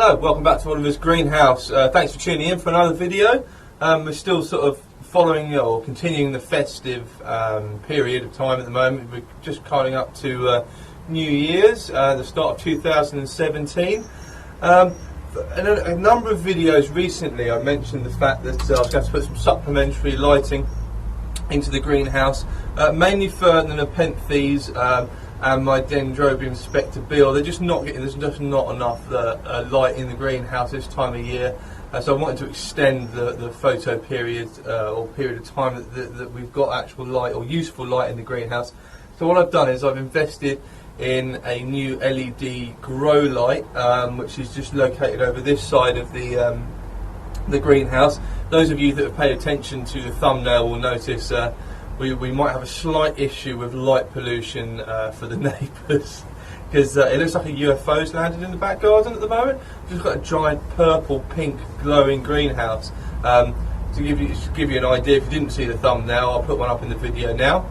Hello, welcome back to Oliver's Greenhouse. Thanks for tuning in for another video. We're still sort of following or continuing the festive period of time at the moment. We're just coming up to New Year's, the start of 2017. In a number of videos recently I mentioned the fact that I was going to put some supplementary lighting into the greenhouse, mainly for the nepenthes and my Dendrobium spectabile. They're just not getting, there's just not enough light in the greenhouse this time of year. So I wanted to extend the photo period or period of time that we've got actual light or useful light in the greenhouse. So what I've done is I've invested in a new LED grow light, which is just located over this side of the greenhouse. Those of you that have paid attention to the thumbnail will notice we might have a slight issue with light pollution for the neighbours, because it looks like a UFO's landed in the back garden at the moment. We've just got a giant purple, pink, glowing greenhouse. To give you an idea, if you didn't see the thumbnail, I'll put one up in the video now.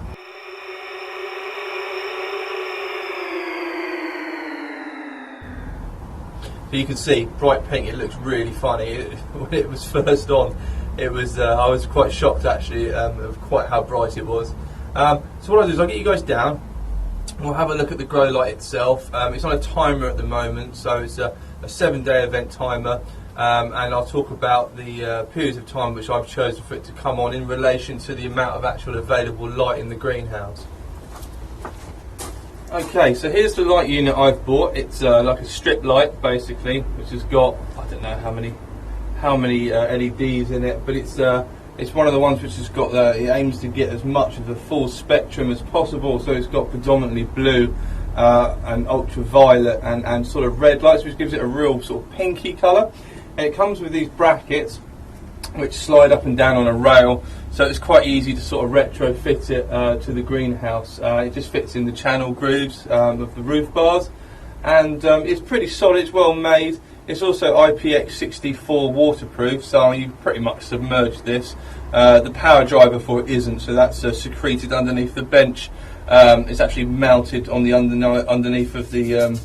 So you can see, bright pink, it looks really funny. When it was first on, it was I was quite shocked actually of quite how bright it was. So what I'll do is I'll get you guys down and we'll have a look at the grow light itself. It's on a timer at the moment, so it's a 7-day event timer, and I'll talk about the periods of time which I've chosen for it to come on in relation to the amount of actual available light in the greenhouse. Okay, so here's the light unit I've bought. It's like a strip light basically, which has got, I don't know how many LEDs in it, but it's one of the ones which has got it aims to get as much of the full spectrum as possible. So it's got predominantly blue and ultraviolet and sort of red lights, which gives it a real sort of pinky colour. And it comes with these brackets which slide up and down on a rail, so it's quite easy to sort of retrofit it to the greenhouse. It just fits in the channel grooves of the roof bars, and it's pretty solid, it's well made. It's also IPX64 waterproof, so you pretty much submerge this. The power driver for it isn't, so that's secreted underneath the bench. It's actually mounted on the underneath of the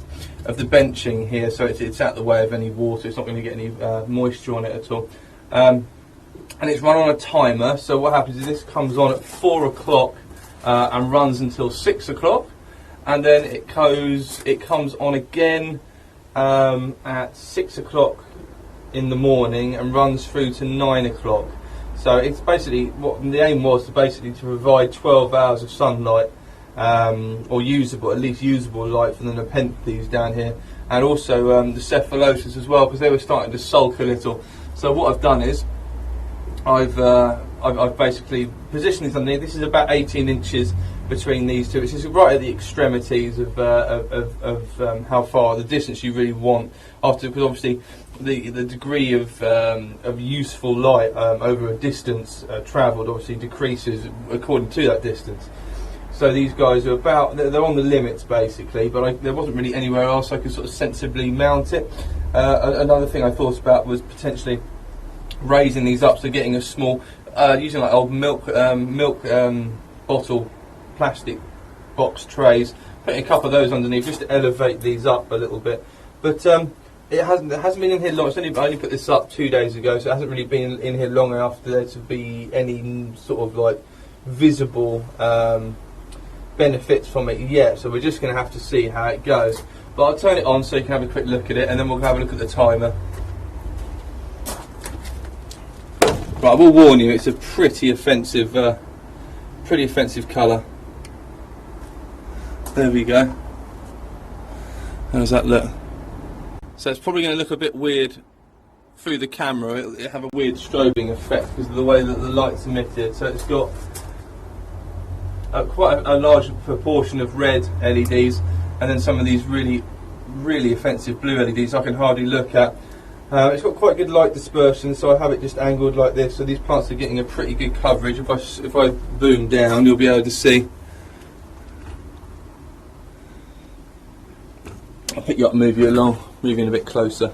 benching here, so it's out the way of any water. It's not going to get any moisture on it at all. And it's run on a timer, so what happens is this comes on at 4 o'clock and runs until 6 o'clock, and then it comes on again at 6 o'clock in the morning and runs through to 9 o'clock. So it's basically, what the aim was to provide 12 hours of sunlight, or at least usable light from the nepenthes down here, and also the cephalotus as well, because they were starting to sulk a little. So what I've done is I've basically positioned this underneath. This is about 18 inches between these two. It's just right at the extremities of how far, the distance you really want, because obviously the degree of useful light over a distance travelled obviously decreases according to that distance. So these guys are they're on the limits basically, but there wasn't really anywhere else I could sort of sensibly mount it. Another thing I thought about was potentially raising these up, so getting a small, using like old milk bottle plastic box trays, putting a couple of those underneath just to elevate these up a little bit. But it hasn't been in here long. I only put this up 2 days ago, so it hasn't really been in here long enough for there to be any sort of like visible benefits from it yet. So we're just going to have to see how it goes. But I'll turn it on so you can have a quick look at it, and then we'll have a look at the timer. But I will warn you, it's a pretty offensive colour. There we go. How does that look? So it's probably going to look a bit weird through the camera. It'll have a weird strobing effect because of the way that the light's emitted. So it's got quite a large proportion of red LEDs, and then some of these really offensive blue LEDs I can hardly look at. It's got quite good light dispersion, so I have it just angled like this, so these plants are getting a pretty good coverage. If I boom down, you'll be able to see. I'll pick you up and move you along, move in a bit closer.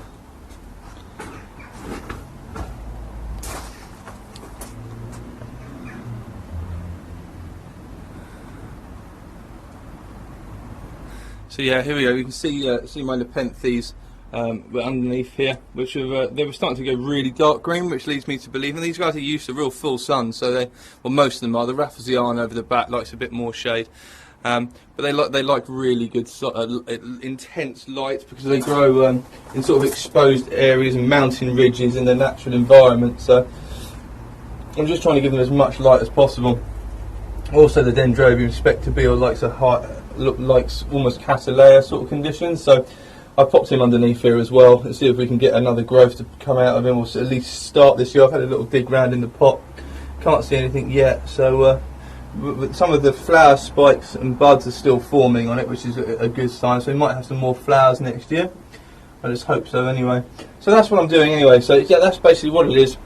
So yeah, here we go. You can see my nepenthes but underneath here, which they were starting to go really dark green, which leads me to believe, and these guys are used to real full sun, so most of them are. The Rafflesian over the back likes a bit more shade, but they like really good intense light, because they grow in sort of exposed areas and mountain ridges in their natural environment. So I'm just trying to give them as much light as possible. Also, the Dendrobium spectabile likes likes almost Cattleya sort of conditions, so I popped him underneath here as well and see if we can get another growth to come out of him, or at least start this year. I've had a little dig round in the pot, can't see anything yet, so some of the flower spikes and buds are still forming on it, which is a good sign, so we might have some more flowers next year. I just hope so anyway. So that's what I'm doing anyway, so yeah, that's basically what it is.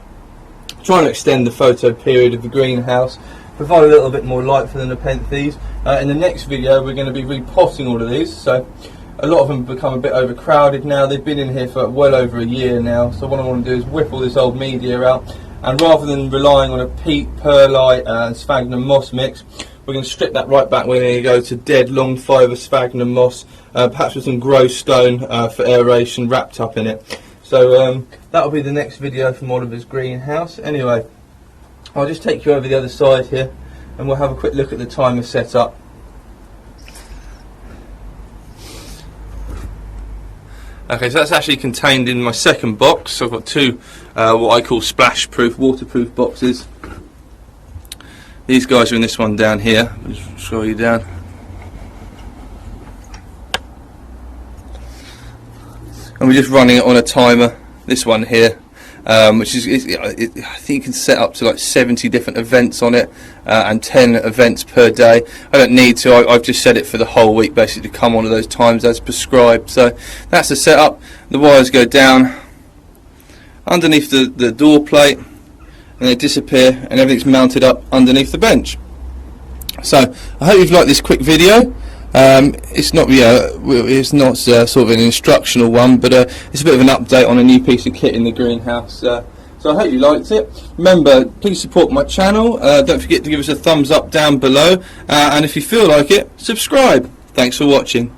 Trying to extend the photo period of the greenhouse, provide a little bit more light for the Nepenthes. In the next video we're going to be repotting all of these, so a lot of them have become a bit overcrowded now. They've been in here for well over a year now, so what I want to do is whip all this old media out, and rather than relying on a peat, perlite and sphagnum moss mix, we're going to strip that right back. We're going to go to dead long fibre sphagnum moss, perhaps with some grow stone for aeration wrapped up in it. So that'll be the next video from Oliver's greenhouse. Anyway, I'll just take you over the other side here and we'll have a quick look at the timer setup. Okay, so that's actually contained in my second box. So I've got two what I call splash proof, waterproof boxes. These guys are in this one down here. I'll just scroll you down. And we're just running it on a timer, this one here, which is, I think you can set up to like 70 different events on it, and 10 events per day. I don't need to, I've just set it for the whole week basically to come on at those times as prescribed. So that's the setup. The wires go down underneath the door plate and they disappear, and everything's mounted up underneath the bench. So I hope you've liked this quick video. It's not, it's not sort of an instructional one, but it's a bit of an update on a new piece of kit in the greenhouse. So I hope you liked it. Remember, please support my channel. Don't forget to give us a thumbs up down below, and if you feel like it, subscribe. Thanks for watching.